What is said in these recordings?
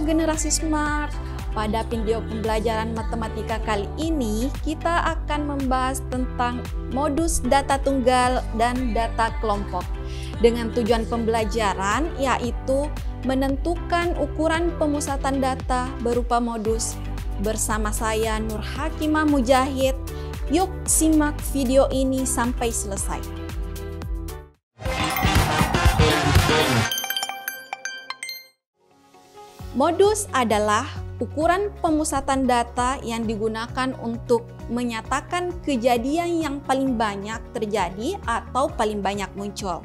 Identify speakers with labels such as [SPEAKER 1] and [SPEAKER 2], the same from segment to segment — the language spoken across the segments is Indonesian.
[SPEAKER 1] Halo generasi smart. Pada video pembelajaran matematika kali ini kita akan membahas tentang modus data tunggal dan data kelompok. Dengan tujuan pembelajaran yaitu menentukan ukuran pemusatan data berupa modus. Bersama saya Nur Hakimah Mujahid. Yuk simak video ini sampai selesai. Modus adalah ukuran pemusatan data yang digunakan untuk menyatakan kejadian yang paling banyak terjadi atau paling banyak muncul.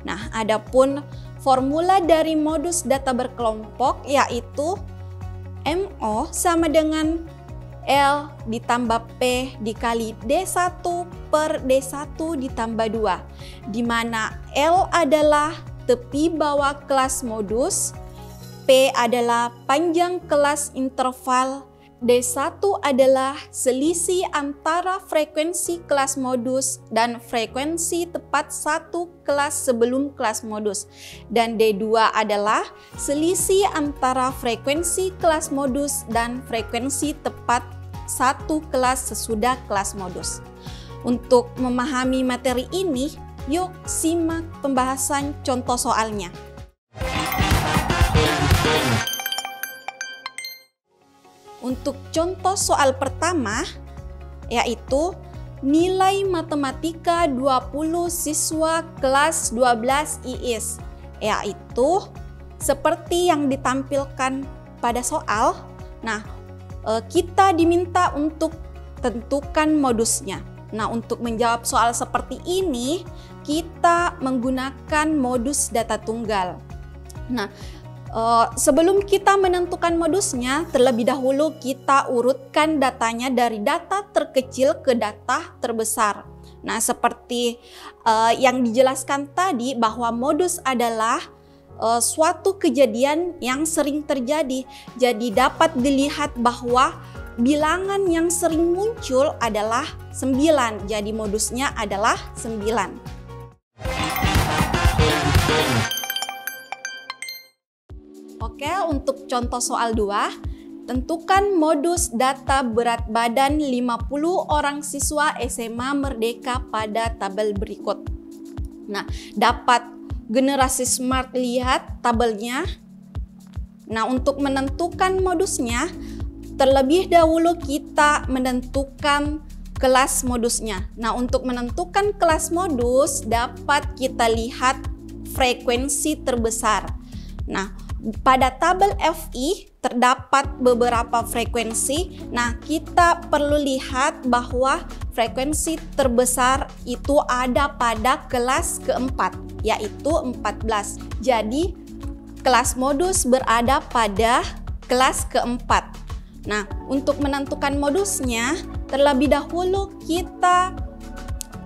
[SPEAKER 1] Nah, adapun formula dari modus data berkelompok yaitu MO sama dengan L ditambah P dikali D1 per D1 ditambah 2, di mana L adalah tepi bawah kelas modus, P adalah panjang kelas interval, D1 adalah selisih antara frekuensi kelas modus dan frekuensi tepat satu kelas sebelum kelas modus, dan D2 adalah selisih antara frekuensi kelas modus dan frekuensi tepat satu kelas sesudah kelas modus. Untuk memahami materi ini, yuk simak pembahasan contoh soalnya. Untuk contoh soal pertama, yaitu nilai matematika 20 siswa kelas 12 IIS, yaitu seperti yang ditampilkan pada soal. Nah, kita diminta untuk tentukan modusnya. Nah, untuk menjawab soal seperti ini, kita menggunakan modus data tunggal. Nah, sebelum kita menentukan modusnya, terlebih dahulu kita urutkan datanya dari data terkecil ke data terbesar. Nah, seperti yang dijelaskan tadi bahwa modus adalah suatu kejadian yang sering terjadi. Jadi dapat dilihat bahwa bilangan yang sering muncul adalah 9. Jadi modusnya adalah 9. Oke, untuk contoh soal 2, tentukan modus data berat badan 50 orang siswa SMA Merdeka pada tabel berikut. Nah, dapat generasi smart lihat tabelnya. Nah, untuk menentukan modusnya, terlebih dahulu kita menentukan kelas modusnya. Nah, untuk menentukan kelas modus dapat kita lihat frekuensi terbesar. Nah, pada tabel FI terdapat beberapa frekuensi. Nah, kita perlu lihat bahwa frekuensi terbesar itu ada pada kelas keempat, yaitu 14. Jadi, kelas modus berada pada kelas keempat. Nah, untuk menentukan modusnya, terlebih dahulu kita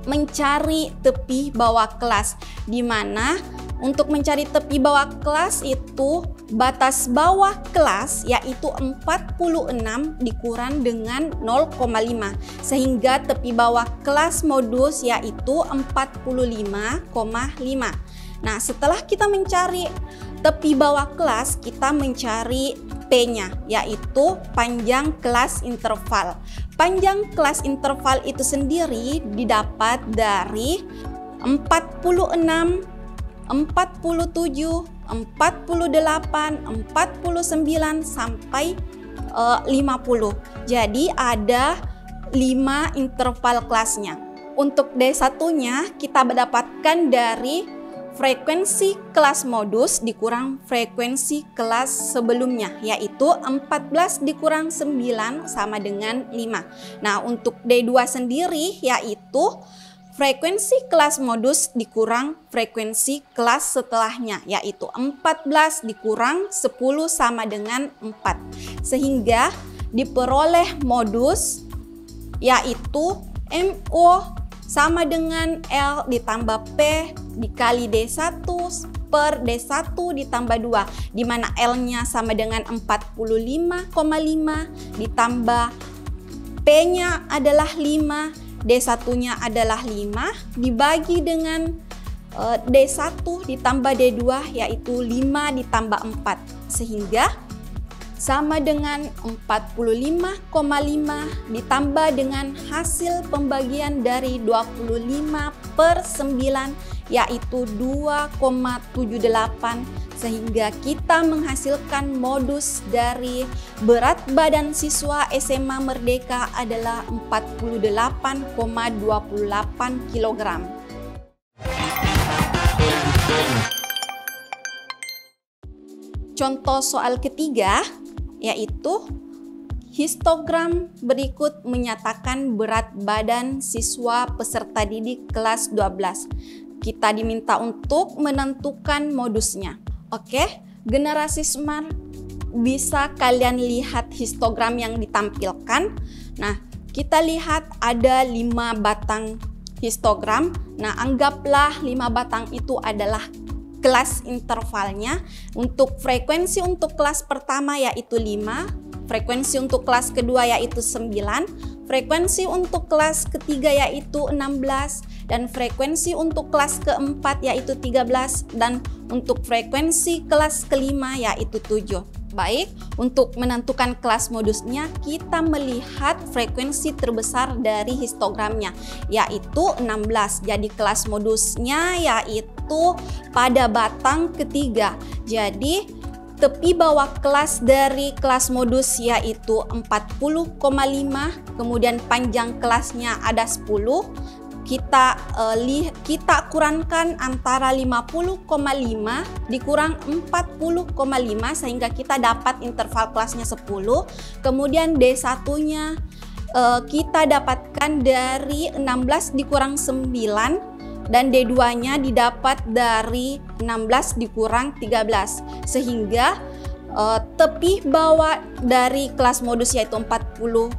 [SPEAKER 1] mencari tepi bawah kelas, di mana untuk mencari tepi bawah kelas itu batas bawah kelas yaitu 46 dikurang dengan 0,5, sehingga tepi bawah kelas modus yaitu 45,5. Nah, setelah kita mencari tepi bawah kelas, kita mencari P-nya yaitu panjang kelas interval. Panjang kelas interval itu sendiri didapat dari 46, 47, 48, 49 sampai 50. Jadi ada 5 interval kelasnya. Untuk D1-nya kita mendapatkan dari frekuensi kelas modus dikurang frekuensi kelas sebelumnya, yaitu 14 dikurang 9 sama dengan 5. Nah, untuk D2 sendiri yaitu frekuensi kelas modus dikurang frekuensi kelas setelahnya, yaitu 14 dikurang 10 sama dengan 4. Sehingga diperoleh modus yaitu MO sama dengan L ditambah P dikali D1 per D1 ditambah 2, di mana L-nya sama dengan 45,5 ditambah P-nya adalah 5, D1-nya adalah 5 dibagi dengan D1 ditambah D2 yaitu 5 ditambah 4, sehingga sama dengan 45,5 ditambah dengan hasil pembagian dari 25/9 yaitu 2,78, sehingga kita menghasilkan modus dari berat badan siswa SMA Merdeka adalah 48,28 kg. Contoh soal ketiga yaitu histogram berikut menyatakan berat badan siswa peserta didik kelas 12. Kita diminta untuk menentukan modusnya. Oke, generasi smart, bisa kalian lihat histogram yang ditampilkan. Nah, kita lihat ada 5 batang histogram. Nah, anggaplah 5 batang itu adalah kelas intervalnya. Untuk frekuensi untuk kelas pertama yaitu 5, frekuensi untuk kelas kedua yaitu 9, frekuensi untuk kelas ketiga yaitu 16, dan frekuensi untuk kelas keempat yaitu 13, dan untuk frekuensi kelas kelima yaitu 7. Baik, untuk menentukan kelas modusnya kita melihat frekuensi terbesar dari histogramnya yaitu 16. Jadi kelas modusnya yaitu pada batang ketiga. Jadi tepi bawah kelas dari kelas modus yaitu 40,5, kemudian panjang kelasnya ada 10. Kita kurangkan antara 50,5 dikurang 40,5 sehingga kita dapat interval kelasnya 10. Kemudian D1-nya kita dapatkan dari 16 dikurang 9, dan D2-nya didapat dari 16 dikurang 13, sehingga tepi bawah dari kelas modus yaitu 40,5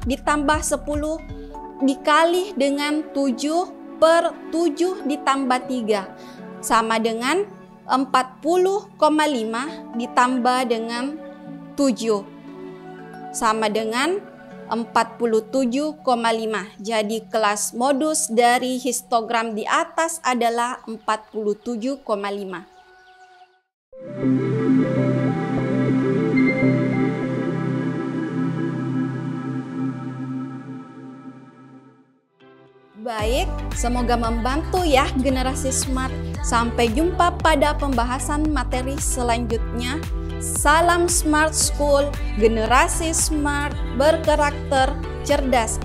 [SPEAKER 1] ditambah 10 dikali dengan 7/7 ditambah 3 sama dengan 40,5 ditambah dengan 7 sama dengan 47,5. Jadi kelas modus dari histogram di atas adalah 47,5. Baik, semoga membantu ya generasi smart. Sampai jumpa pada pembahasan materi selanjutnya. Salam Smart School, generasi smart berkarakter cerdas.